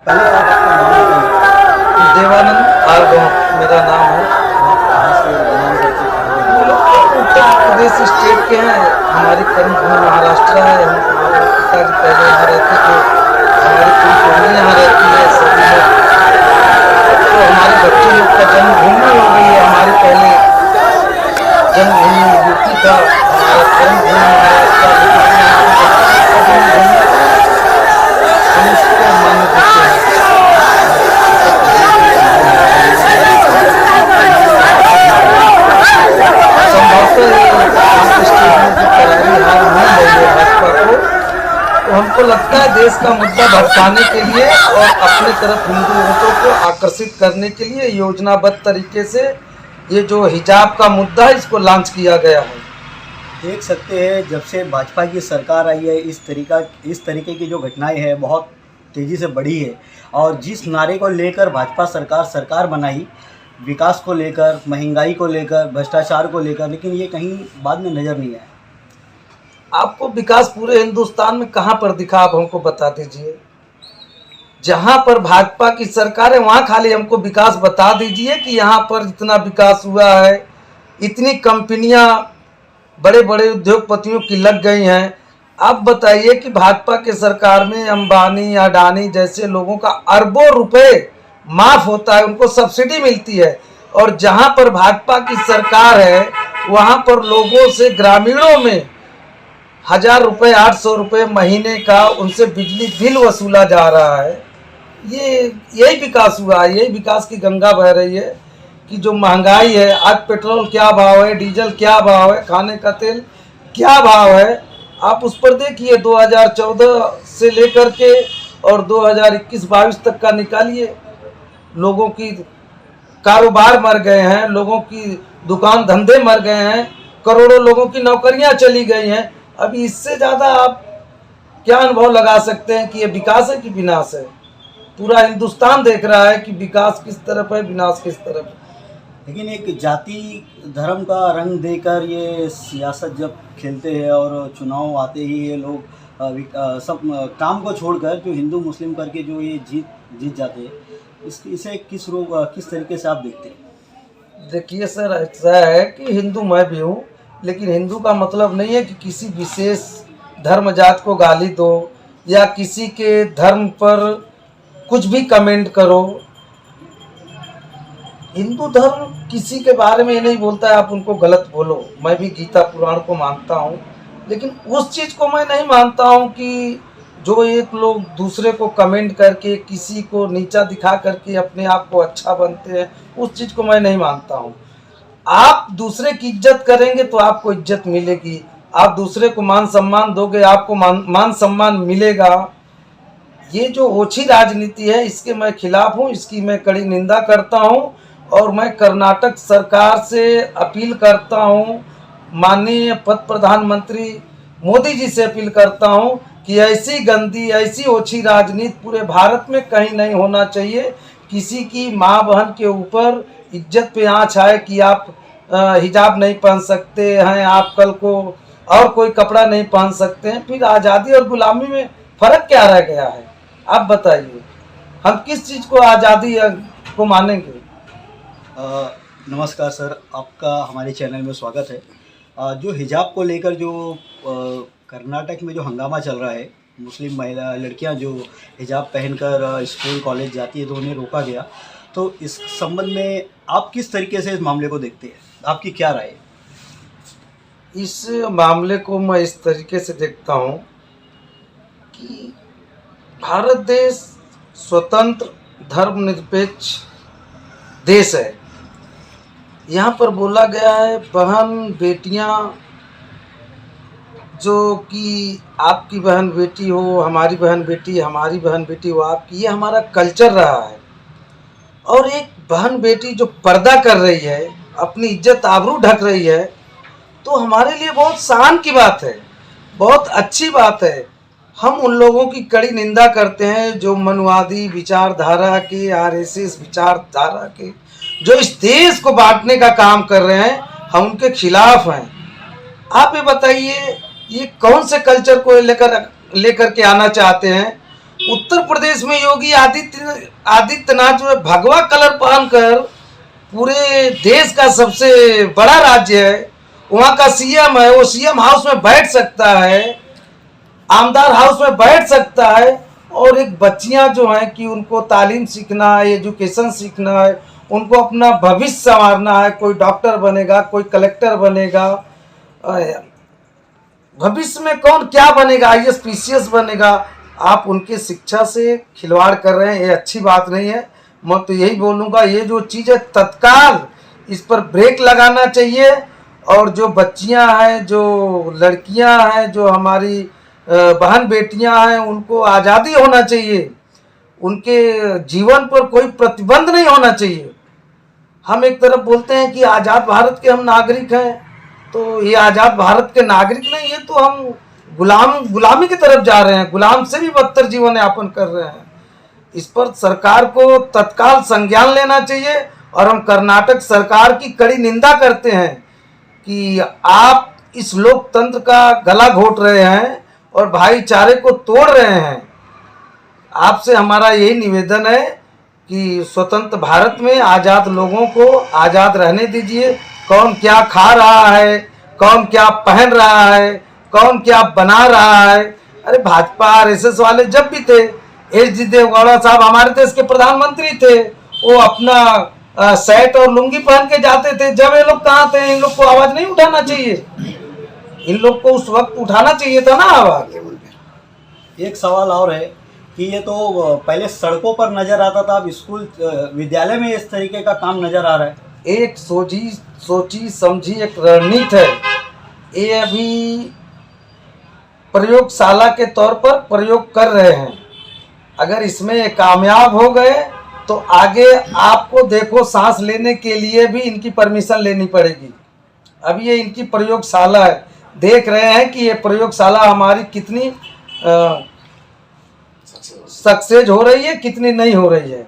पहले आप अपना नाम बताइए। देवानंद आर्गव मेरा नाम है। आप कहाँ से बिलोंग करते कहाँ हम रहते लोग तो उत्तर प्रदेश स्टेट के हैं। हमारी कर्मभूमि महाराष्ट्र है। हमारे पिताजी पहले यहाँ रहते थे। हमारी पूरी फैमिली यहाँ रहती है। सभी लोग तो हमारे बच्चे लोग का जन्मभूमि हो गई है। हमारी पहले जन्मभूमि यूपी था, हमारा कर्मभूमि महाराष्ट्र, लेकिन अभी हमारे बच्चों लोग का जन्मभूमि हम इसको मान्य देते हैं उत्तर प्रदेश हैं? में। चुनाव आ रहे हैं तो कांग्रेस पार्टी की सरकार किस तरह से देखते हैं? संभवतः ये नॉर्थ स्टेट में जो करारी हार मिल रही है भाजपा को, तो हमको लगता है देश का मुद्दा भटकाने के लिए और अपने तरफ हिंदू वोटों को आकर्षित करने के लिए योजनाबद्ध तरीके से ये जो हिजाब का मुद्दा है इसको लॉन्च किया गया है। देख सकते हैं जब से भाजपा की सरकार आई है इस तरीके की जो घटनाएं हैं बहुत तेज़ी से बढ़ी है। और जिस नारे को लेकर भाजपा सरकार बनाई, विकास को लेकर, महंगाई को लेकर, भ्रष्टाचार को लेकर, लेकिन ये कहीं बाद में नज़र नहीं आया। आपको विकास पूरे हिंदुस्तान में कहाँ पर दिखा, आप हमको बता दीजिए। जहाँ पर भाजपा की सरकार है वहाँ खाली हमको विकास बता दीजिए कि यहाँ पर इतना विकास हुआ है, इतनी कंपनियाँ बड़े बड़े उद्योगपतियों की लग गई हैं। आप बताइए कि भाजपा के सरकार में अंबानी अडानी जैसे लोगों का अरबों रुपए माफ होता है, उनको सब्सिडी मिलती है। और जहाँ पर भाजपा की सरकार है वहाँ पर लोगों से, ग्रामीणों में 1000 रुपये 800 रुपये महीने का उनसे बिजली बिल वसूला जा रहा है। यही विकास हुआ है, यही विकास की गंगा बह रही है कि जो महंगाई है, आज पेट्रोल क्या भाव है, डीजल क्या भाव है, खाने का तेल क्या भाव है, आप उस पर देखिए। 2014 से लेकर के और 2021-22 तक का निकालिए। लोगों की कारोबार मर गए हैं, लोगों की दुकान धंधे मर गए हैं, करोड़ों लोगों की नौकरियां चली गई हैं। अभी इससे ज़्यादा आप क्या अनुभव लगा सकते हैं कि ये विकास है कि विनाश है। पूरा हिंदुस्तान देख रहा है कि विकास किस तरफ है, विनाश किस तरफ है। लेकिन एक जाति धर्म का रंग देकर ये सियासत जब खेलते हैं और चुनाव आते ही ये लोग सब काम को छोड़कर जो हिंदू मुस्लिम करके जो ये जीत जाते हैं, इसे किस तरीके से आप देखते हैं? देखिए सर, ऐसा है कि हिंदू मैं भी हूँ, लेकिन हिंदू का मतलब नहीं है कि किसी विशेष धर्म जात को गाली दो या किसी के धर्म पर कुछ भी कमेंट करो। हिंदू धर्म किसी के बारे में ये नहीं बोलता है आप उनको गलत बोलो। मैं भी गीता पुराण को मानता हूँ, लेकिन उस चीज़ को मैं नहीं मानता हूँ कि जो एक लोग दूसरे को कमेंट करके किसी को नीचा दिखा करके अपने आप को अच्छा बनते हैं, उस चीज़ को मैं नहीं मानता हूँ। आप दूसरे की इज्जत करेंगे तो आपको इज्जत मिलेगी, आप दूसरे को मान सम्मान दोगे आपको मान सम्मान मिलेगा। ये जो ओछी राजनीति है इसके मैं खिलाफ हूँ, इसकी मैं कड़ी निंदा करता हूँ। और मैं कर्नाटक सरकार से अपील करता हूँ, माननीय प्रधानमंत्री मोदी जी से अपील करता हूँ कि ऐसी गंदी, ऐसी ओछी राजनीति पूरे भारत में कहीं नहीं होना चाहिए। किसी की माँ बहन के ऊपर इज्जत पे आँच आए कि आप हिजाब नहीं पहन सकते हैं, आप कल को और कोई कपड़ा नहीं पहन सकते हैं, फिर आज़ादी और गुलामी में फ़र्क क्या रह गया है? आप बताइए, हम किस चीज़ को आज़ादी को मानेंगे? नमस्कार सर, आपका हमारे चैनल में स्वागत है। जो हिजाब को लेकर जो कर्नाटक में जो हंगामा चल रहा है, मुस्लिम महिला लड़कियां जो हिजाब पहनकर स्कूल कॉलेज जाती है तो उन्हें रोका गया, तो इस संबंध में आप किस तरीके से इस मामले को देखते हैं? आपकी क्या राय है? इस मामले को मैं इस तरीके से देखता हूँ कि भारत देश स्वतंत्र धर्मनिरपेक्ष देश है। यहाँ पर बोला गया है बहन बेटियाँ, जो कि आपकी बहन बेटी हो हमारी बहन बेटी, हमारी बहन बेटी हो आपकी, ये हमारा कल्चर रहा है। और एक बहन बेटी जो पर्दा कर रही है, अपनी इज्जत आबरू ढक रही है, तो हमारे लिए बहुत शान की बात है, बहुत अच्छी बात है। हम उन लोगों की कड़ी निंदा करते हैं जो मनुवादी विचारधारा के, आरएसएस विचारधारा के, जो इस देश को बांटने का काम कर रहे हैं, हम उनके खिलाफ हैं। आप ये बताइए, ये कौन से कल्चर को लेकर के आना चाहते हैं? उत्तर प्रदेश में योगी आदित्यनाथ जो है भगवा कलर पहनकर पूरे देश का सबसे बड़ा राज्य है, वहाँ का सीएम है, वो सीएम हाउस में बैठ सकता है, आमदार हाउस में बैठ सकता है, और एक बच्चियां जो हैं कि उनको तालीम सीखना है, एजुकेशन सीखना है, उनको अपना भविष्य संवारना है, कोई डॉक्टर बनेगा, कोई कलेक्टर बनेगा, भविष्य में कौन क्या बनेगा, आईएएस पीसीएस बनेगा, आप उनकी शिक्षा से खिलवाड़ कर रहे हैं, ये अच्छी बात नहीं है। मैं तो यही बोलूँगा, ये जो चीज़ है तत्काल इस पर ब्रेक लगाना चाहिए, और जो बच्चियां हैं, जो लड़कियां हैं, जो हमारी बहन बेटियां हैं, उनको आज़ादी होना चाहिए, उनके जीवन पर कोई प्रतिबंध नहीं होना चाहिए। हम एक तरफ बोलते हैं कि आज़ाद भारत के हम नागरिक हैं, तो ये आज़ाद भारत के नागरिक नहीं, ये तो हम गुलामी की तरफ जा रहे हैं, गुलाम से भी बदतर जीवन यापन कर रहे हैं। इस पर सरकार को तत्काल संज्ञान लेना चाहिए, और हम कर्नाटक सरकार की कड़ी निंदा करते हैं कि आप इस लोकतंत्र का गला घोट रहे हैं और भाईचारे को तोड़ रहे हैं। आपसे हमारा यही निवेदन है कि स्वतंत्र भारत में आज़ाद लोगों को आज़ाद रहने दीजिए। कौन क्या खा रहा है, कौन क्या पहन रहा है, कौन क्या बना रहा है, अरे भाजपा आरएसएस वाले जब भी थे, एच.डी. देवगौड़ा साहब हमारे देश के प्रधानमंत्री थे, वो अपना शर्ट और लुंगी पहन के जाते थे। जब ये लोग कहाँ थे, इन लोग को आवाज़ नहीं उठाना चाहिए, इन लोग को उस वक्त उठाना चाहिए था ना आवाज़। एक सवाल और है कि ये तो पहले सड़कों पर नजर आता था, अब स्कूल विद्यालय में इस तरीके का काम नजर आ रहा है। एक सोची समझी एक रणनीति है, ये अभी प्रयोगशाला के तौर पर प्रयोग कर रहे हैं। अगर इसमें कामयाब हो गए तो आगे आपको देखो सांस लेने के लिए भी इनकी परमिशन लेनी पड़ेगी। अभी ये इनकी प्रयोगशाला है, देख रहे हैं कि ये प्रयोगशाला हमारी कितनी सक्सेस हो रही है, कितनी नहीं हो रही है।